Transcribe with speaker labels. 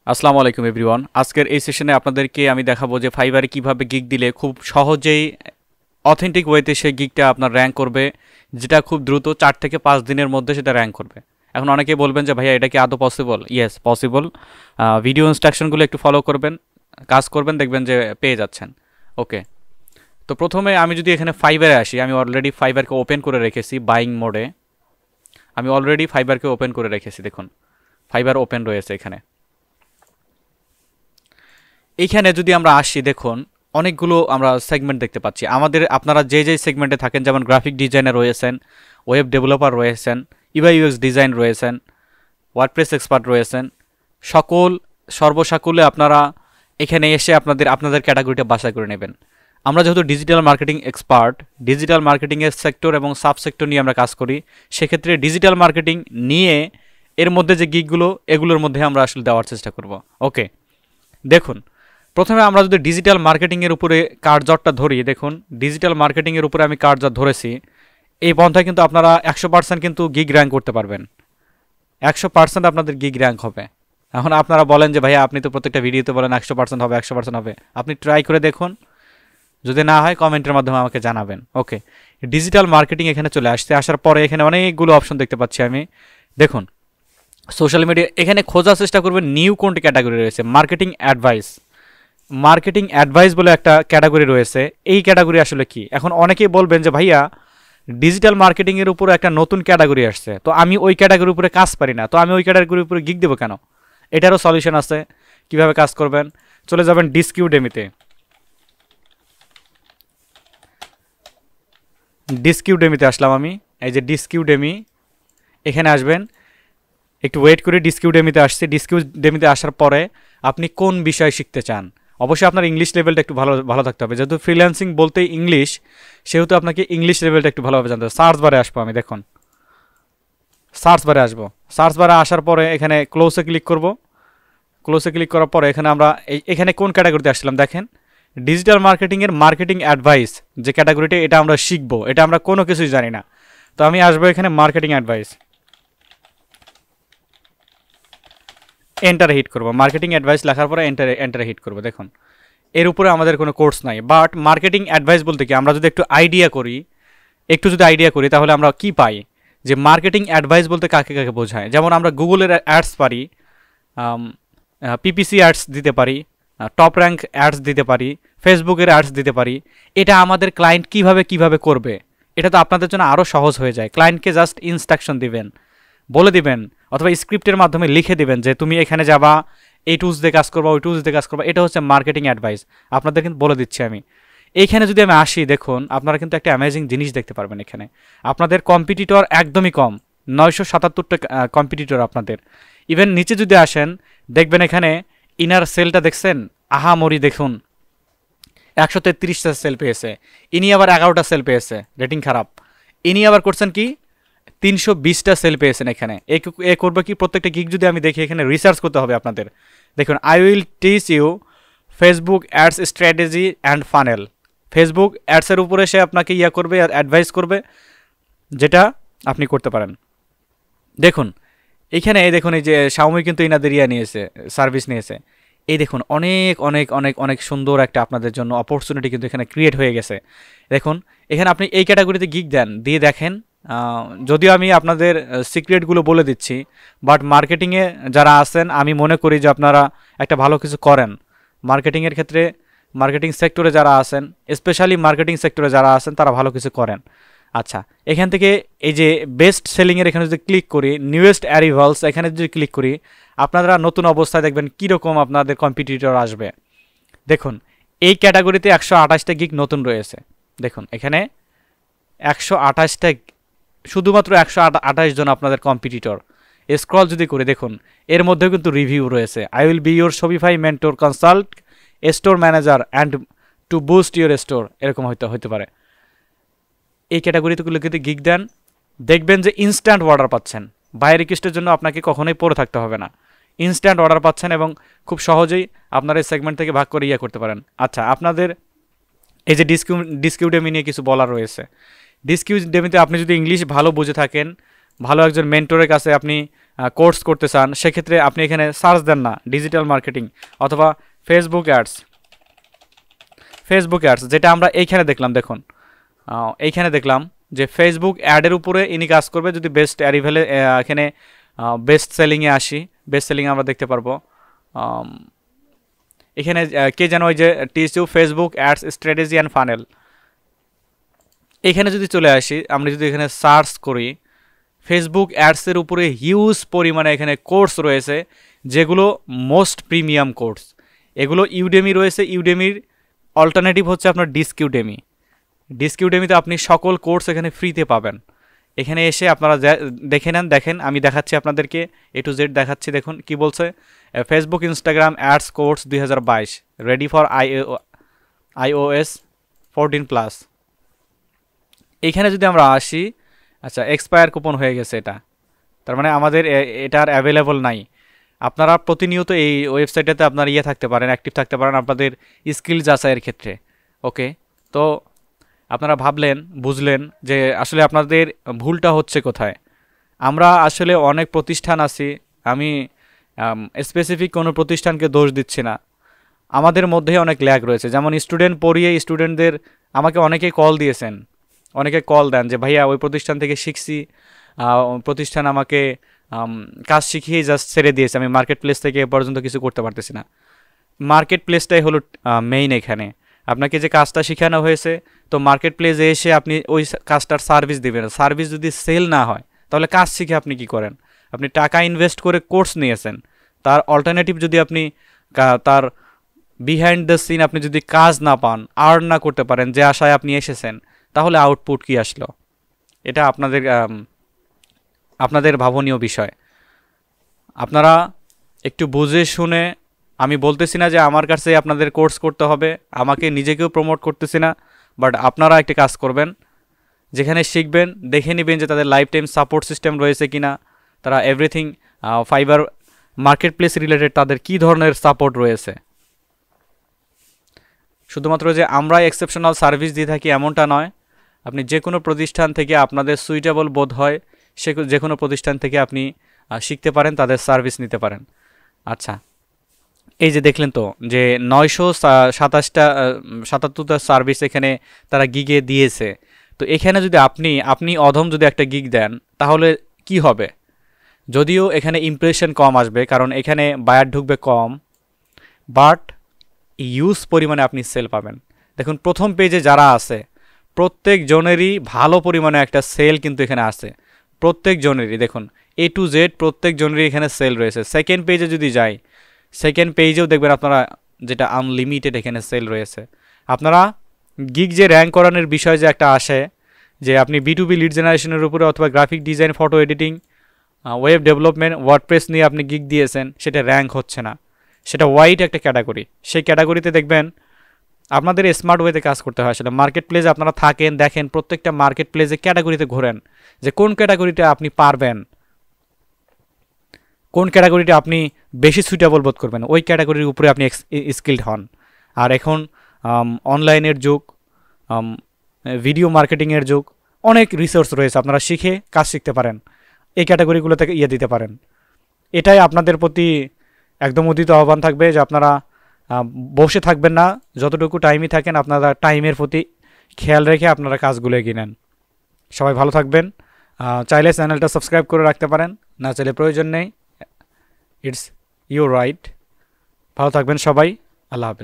Speaker 1: আসসালামু আলাইকুম এভরিওয়ান। আজকের এই সেশনে আপনাদেরকে আমি দেখাবো যে ফাইবারে কিভাবে গিগ দিলে খুব সহজেই অথেন্টিক ওয়েতে সেই গিগটা আপনার র্যাঙ্ক করবে, যেটা খুব দ্রুত 4 থেকে 5 দিনের মধ্যে সেটা র্যাঙ্ক করবে। এখন অনেকেই বলবেন যে ভাইয়া এটা কি আদৌ পসিবল? Yes possible. ভিডিও ইনস্ট্রাকশনগুলো একটু ফলো করবেন, কাজ করবেন, দেখবেন যে পেয়ে যাচ্ছেন। ওকে, তো প্রথমে আমি যদি এখানে ফাইবারে আসি, আমি অলরেডি ফাইবারকে ওপেন করে রেখেছি বাইং মোডে। আমি অলরেডি ফাইবারকে ওপেন করে রেখেছি, দেখুন ফাইবার ওপেন রয়েছে এখানে। এইখানে যদি আমরা আসি, দেখুন অনেকগুলো আমরা সেগমেন্ট দেখতে পাচ্ছি। আপনারা যে সেগমেন্টে থাকেন, যেমন গ্রাফিক ডিজাইনার রয়েছেন, ওয়েব ডেভেলপার রয়েছেন, ইউআই ইউএক্স ডিজাইন রয়েছেন, ওয়ার্ডপ্রেস এক্সপার্ট রয়েছেন, সর্বসাকুল্যে আপনারা এখানে এসে আপনাদের ক্যাটাগরিটা বাছাই করে নেবেন। আমরা যেহেতু ডিজিটাল মার্কেটিং এক্সপার্ট, ডিজিটাল মার্কেটিংয়ের সেক্টর এবং সাব সেক্টর নিয়ে আমরা কাজ করি, সেক্ষেত্রে ডিজিটাল মার্কেটিং নিয়ে এর মধ্যে যে গিগগুলো, এগুলোর মধ্যে আমরা আসলে দেওয়ার চেষ্টা করব। ওকে, দেখুন প্রথমে আমরা যদি ডিজিটাল মার্কেটিংয়ের উপরে কার্যটা ধরি, দেখুন ডিজিটাল মার্কেটিংয়ের উপরে আমি কার্য ধরেছি। এই পন্থায় কিন্তু আপনারা 100% কিন্তু গিগ র্যাঙ্ক করতে পারবেন, 100% আপনাদের গিগ র্যাঙ্ক হবে। এখন আপনারা বলেন যে ভাইয়া আপনি তো প্রত্যেকটা ভিডিওতে বলেন 100% হবে, 100% হবে। আপনি ট্রাই করে দেখুন, যদি না হয় কমেন্টের মাধ্যমে আমাকে জানাবেন। ওকে, ডিজিটাল মার্কেটিং এখানে চলে আসার পরে এখানে অনেকগুলো অপশন দেখতে পাচ্ছি আমি। দেখুন সোশ্যাল মিডিয়া, এখানে খোঁজার চেষ্টা করবেন নিউ কোনটি ক্যাটাগরি রয়েছে। মার্কেটিং অ্যাডভাইস বলে একটা ক্যাটাগরি রয়েছে। এই ক্যাটাগরি আসলে কি? এখন অনেকেই বলবেন যে ভাইয়া ডিজিটাল মার্কেটিংয়ের উপরে একটা নতুন ক্যাটাগরি আসছে, তো আমি ওই ক্যাটাগরির উপরে কাজ পারি না, তো আমি ওই ক্যাটাগরির উপরে গিগ দেবো কেন? এটারও সলিউশন আছে। কিভাবে কাজ করবেন, চলে যাবেন ডিসকিউডেমিতে আসলাম আমি। এই যে ডিসকিউডেমি, এখানে আসবেন, একটু ওয়েট করে ডিসকিউডেমিতে আসছে। ডিসকিউডেমিতে আসার পরে আপনি কোন বিষয় শিখতে চান, অবশ্যই আপনার ইংলিশ লেভেলটা একটু ভালো ভালো থাকতে হবে। যেহেতু ফ্রিল্যান্সিং বলতেই ইংলিশ, সেহেতু আপনাকে ইংলিশ লেভেলটা একটু ভালোভাবে জানতে হবে। সার্চ বারে আসবো আমি, দেখুন সার্চ বারে আসবো। সার্চ বারে আসার পরে এখানে ক্লোজে ক্লিক করব। ক্লোজে ক্লিক করার পরে এখানে আমরা এখানে কোন ক্যাটাগরিতে আসলাম দেখেন, ডিজিটাল মার্কেটিংয়ের মার্কেটিং অ্যাডভাইস যে ক্যাটাগরিটা, এটা আমরা শিখবো। এটা আমরা কোনো কিছুই জানি না, তো আমি আসবো এখানে মার্কেটিং অ্যাডভাইস, এন্টারে হিট করবো। মার্কেটিং অ্যাডভাইস লেখার পরে এন্টারে হিট করবো। দেখুন এর উপরে আমাদের কোনো কোর্স নাই, বাট মার্কেটিং অ্যাডভাইস বলতে কি, আমরা যদি একটু যদি আইডিয়া করি তাহলে আমরা কি পাই, যে মার্কেটিং অ্যাডভাইস বলতে কাকে কাকে বোঝায়। যেমন আমরা গুগলের অ্যাডস পারি, পিপিসি অ্যাডস দিতে পারি, টপ র্যাঙ্ক অ্যাডস দিতে পারি, ফেসবুকের অ্যাডস দিতে পারি। এটা আমাদের ক্লায়েন্ট কিভাবে করবে, এটা তো আপনাদের জন্য আরও সহজ হয়ে যায়। ক্লায়েন্টকে জাস্ট ইনস্ট্রাকশন দিবেন, বলে দিবেন, অথবা স্ক্রিপ্টের মাধ্যমে লিখে দিবেন যে তুমি এখানে যাবা, এই টুলস দিয়ে কাজ করবা, ওই টুলস দিয়ে কাজ করবা। এটা হচ্ছে মার্কেটিং অ্যাডভাইস, আপনাদের কিন্তু বলে দিচ্ছি আমি। এইখানে যদি আমি আসি, দেখুন আপনারা কিন্তু একটা অ্যামেজিং জিনিস দেখতে পারবেন। এখানে আপনাদের কম্পিটিটর একদমই কম, 977টা কম্পিটিটর আপনাদের। ইভেন নিচে যদি আসেন, দেখবেন এখানে ইনার সেলটা দেখছেন, আহামরি দেখুন 133টা সেল পেয়েছে। ইনি আবার 11টা সেল পেয়েছে, রেটিং খারাপ। ইনি আবার করছেন কি 320টা সেল পেয়েছেন। এখানে এ করবে কি, প্রত্যেকটা গিগ যদি আমি দেখি, এখানে রিসার্চ করতে হবে আপনাদের। দেখুন I will teach you Facebook ads strategy and funnel. Facebook অ্যাডসের উপরে সে আপনাকে করবে, অ্যাডভাইস করবে, যেটা আপনি করতে পারেন। দেখুন এইখানে দেখুন, এই যে শাওমি কিন্তু ইনাদের নিয়েছে, সার্ভিস নিয়েছে। এই দেখুন অনেক অনেক অনেক অনেক সুন্দর একটা আপনাদের জন্য অপরচুনিটি কিন্তু এখানে ক্রিয়েট হয়ে গেছে। দেখুন এখানে আপনি এই ক্যাটাগরিতে গিগ দিয়ে দেখেন। যদিও আমি আপনাদের সিক্রেটগুলো বলে দিচ্ছি, বাট মার্কেটিংয়ে যারা আছেন, আমি মনে করি যে আপনারা একটা ভালো কিছু করেন মার্কেটিংয়ের ক্ষেত্রে। মার্কেটিং সেক্টরে যারা আছেন, স্পেশালি মার্কেটিং সেক্টরে যারা আছেন, তারা ভালো কিছু করেন। আচ্ছা, এখান থেকে এই যে বেস্ট সেলিংয়ের এখানে যদি ক্লিক করি, নিউয়েস্ট অ্যারিভালস এখানে যদি ক্লিক করি, আপনারা নতুন অবস্থায় দেখবেন কীরকম আপনাদের কম্পিটিটর আসবে। দেখুন এই ক্যাটাগরিতে 128টা গিগ নতুন রয়েছে। দেখুন এখানে 128টা, শুধুমাত্র 128 জন আপনাদের কম্পিটিটর। স্ক্রল যদি করে দেখুন, এর মধ্যেও কিন্তু রিভিউ রয়েছে। I will be your Shopify mentor, consult store manager and two boost your store, এরকম হতে পারে। এই ক্যাটাগরিতে গিগ দেন, দেখবেন যে ইনস্ট্যান্ট অর্ডার পাচ্ছেন। বাই রিকোয়েস্টের জন্য আপনাকে কখনোই পড়ে থাকতে হবে না, ইনস্ট্যান্ট অর্ডার পাচ্ছেন এবং খুব সহজেই আপনার এই সেগমেন্ট থেকে ভাগ করে করতে পারেন। আচ্ছা, আপনাদের এই যে ডিসকিউডেমি নিয়ে কিছু বলার রয়েছে। ডিসকিউডেমিতে আপনি যদি ইংলিশ ভালো বুঝে থাকেন, ভালো একজন মেন্টরের কাছে আপনি কোর্স করতে চান, সেক্ষেত্রে আপনি এখানে সার্চ দেন না ডিজিটাল মার্কেটিং অথবা ফেসবুক অ্যাডস, যেটা আমরা এইখানে দেখলাম। দেখুন এইখানে দেখলাম যে ফেসবুক অ্যাডের উপরে ইনি কাজ করবে। যদি বেস্ট অ্যারিভেলে এখানে বেস্ট সেলিংয়ে আসি, বেস্ট সেলিং আমরা দেখতে পারবো। এখানে কে যেন ওই যে teach you Facebook ads strategy and funnel, এখানে যদি চলে আসি, আমরা যদি এখানে সার্চ করি, ফেসবুক অ্যাডসের উপরে হিউজ পরিমাণে এখানে কোর্স রয়েছে, যেগুলো মোস্ট প্রিমিয়াম কোর্স। এগুলো ইউডেমি রয়েছে, ইউডেমির অল্টারনেটিভ হচ্ছে আপনার ডিসকিউডেমিতে আপনি সকল কোর্স এখানে ফ্রিতে পাবেন। এখানে এসে আপনারা দেখে নেন। দেখেন আমি দেখাচ্ছি আপনাদেরকে, A to Z দেখাচ্ছি। দেখুন কি বলছে, Facebook Instagram ads course 2022 ready for iOS 14+। এইখানে যদি আমরা আসি, আচ্ছা এক্সপায়ার কুপন হয়ে গেছে এটা, তার মানে আমাদের এটার অ্যাভেলেবল নাই। আপনারা প্রতিনিয়ত এই ওয়েবসাইটেতে আপনার থাকতে পারেন, অ্যাক্টিভ থাকতে পারেন আপনাদের স্কিল যাচাইয়ের ক্ষেত্রে। ওকে, তো আপনারা ভাবলেন, বুঝলেন যে আসলে আপনাদের ভুলটা হচ্ছে কোথায়। আমরা আসলে অনেক প্রতিষ্ঠান আছি, আমি স্পেসিফিক কোনো প্রতিষ্ঠানকে দোষ দিচ্ছি না, আমাদের মধ্যে অনেক ল্যাগ রয়েছে। যেমন স্টুডেন্ট পড়িয়ে স্টুডেন্টদের আমাকে অনেকে কল দিয়েছেন, অনেকে কল দেন যে ভাইয়া ওই প্রতিষ্ঠান থেকে শিখছি, প্রতিষ্ঠান আমাকে কাজ শিখিয়ে জাস্ট ছেড়ে দিয়েছে, আমি মার্কেট প্লেস থেকে এ পর্যন্ত কিছু করতে পারতেছি না। মার্কেট প্লেসটাই হলো মেইন। এখানে আপনাকে যে কাজটা শেখানো হয়েছে, তো মার্কেট প্লেসে এসে আপনি ওই কাজটার সার্ভিস দেবেন। সার্ভিস যদি সেল না হয়, তাহলে কাজ শিখে আপনি কি করেন? আপনি টাকা ইনভেস্ট করে কোর্স নিয়েছেন, তার অল্টারনেটিভ যদি আপনি তার বিহাইন্ড দ্য সিন আপনি যদি কাজ না পান, আর্ন না করতে পারেন যে আশায় আপনি এসেছেন, তাহলে আউটপুট কি আসলো? এটা আপনাদের ভাবনীয় বিষয়। আপনারা একটু বুঝে শুনে, আমি বলতেছি না যে আমার কাছে আপনাদের কোর্স করতে হবে, আমাকে নিজেকেও প্রমোট করতেছি না, বাট আপনারা একটা কাজ করবেন, যেখানে শিখবেন দেখে নেবেন যে তাদের লাইফ টাইম সাপোর্ট সিস্টেম রয়েছে কিনা, তারা everything fibre market place related তাদের কী ধরনের সাপোর্ট রয়েছে। শুধুমাত্র যে আমরা এক্সেপশনাল সার্ভিস দিয়ে থাকি এমনটা নয়, আপনি যে কোনো প্রতিষ্ঠান থেকে আপনাদের সুইটেবল বোধ হয় যে কোনো প্রতিষ্ঠান থেকে আপনি শিখতে পারেন, তাদের সার্ভিস নিতে পারেন। আচ্ছা, এই যে দেখলেন তো যে 977টা সার্ভিস এখানে তারা গিগে দিয়েছে। তো এখানে যদি আপনি অধম যদি একটা গিগ দেন, তাহলে কি হবে? যদিও এখানে ইমপ্রেশন কম আসবে, কারণ এখানে বায়ার ঢুকবে কম, বাট ইউজ পরিমাণে আপনি সেল পাবেন। দেখুন প্রথম পেজে যারা আছে প্রত্যেক জনেরই ভালো পরিমাণে একটা সেল কিন্তু এখানে আছে, প্রত্যেক জনেরই। দেখুন A to Z প্রত্যেক জনেরই এখানে সেল রয়েছে। সেকেন্ড পেজে যদি যাই, সেকেন্ড পেজেও দেখবেন আপনারা যেটা আনলিমিটেড এখানে সেল রয়েছে। আপনারা গিগ যে র্যাঙ্ক করানোর বিষয় যে একটা আসে, যে আপনি B2B লিড জেনারেশনের উপরে অথবা graphic design, photo editing, web development, WordPress নিয়ে আপনি গিগ দিয়েছেন, সেটা র্যাঙ্ক হচ্ছে না, সেটা ওয়াইড একটা ক্যাটাগরি। সেই ক্যাটাগরিতে দেখবেন আপনাদের স্মার্ট ওয়েতে কাজ করতে হয়। আসলে মার্কেট প্লেসে আপনারা থাকেন, দেখেন প্রত্যেকটা মার্কেট প্লেসে ক্যাটাগরিতে ঘোরেন, যে কোন ক্যাটাগরিটা আপনি পারবেন, কোন ক্যাটাগরিটা আপনি বেশি সুইটেবল বোধ করবেন, ওই ক্যাটাগরির উপরে আপনি স্কিলড হন। আর এখন অনলাইনের যুগ, ভিডিও মার্কেটিংয়ের যুগ, অনেক রিসোর্স রয়েছে, আপনারা শিখে কাজ শিখতে পারেন, এই ক্যাটাগরিগুলো থেকে দিতে পারেন। এটাই আপনাদের প্রতি একদম উদিত আহ্বান থাকবে যে আপনারা বসে থাকবেন না, যতটুকু টাইমই থাকেন আপনারা টাইমের প্রতি খেয়াল রেখে আপনারা কাজগুলো এগিয়ে নেন। সবাই ভালো থাকবেন। চাইলে চ্যানেলটা সাবস্ক্রাইব করে রাখতে পারেন, না চাইলে প্রয়োজন নেই, ইটস ইউর রাইট। ভালো থাকবেন সবাই, আল্লাহ হাফেজ।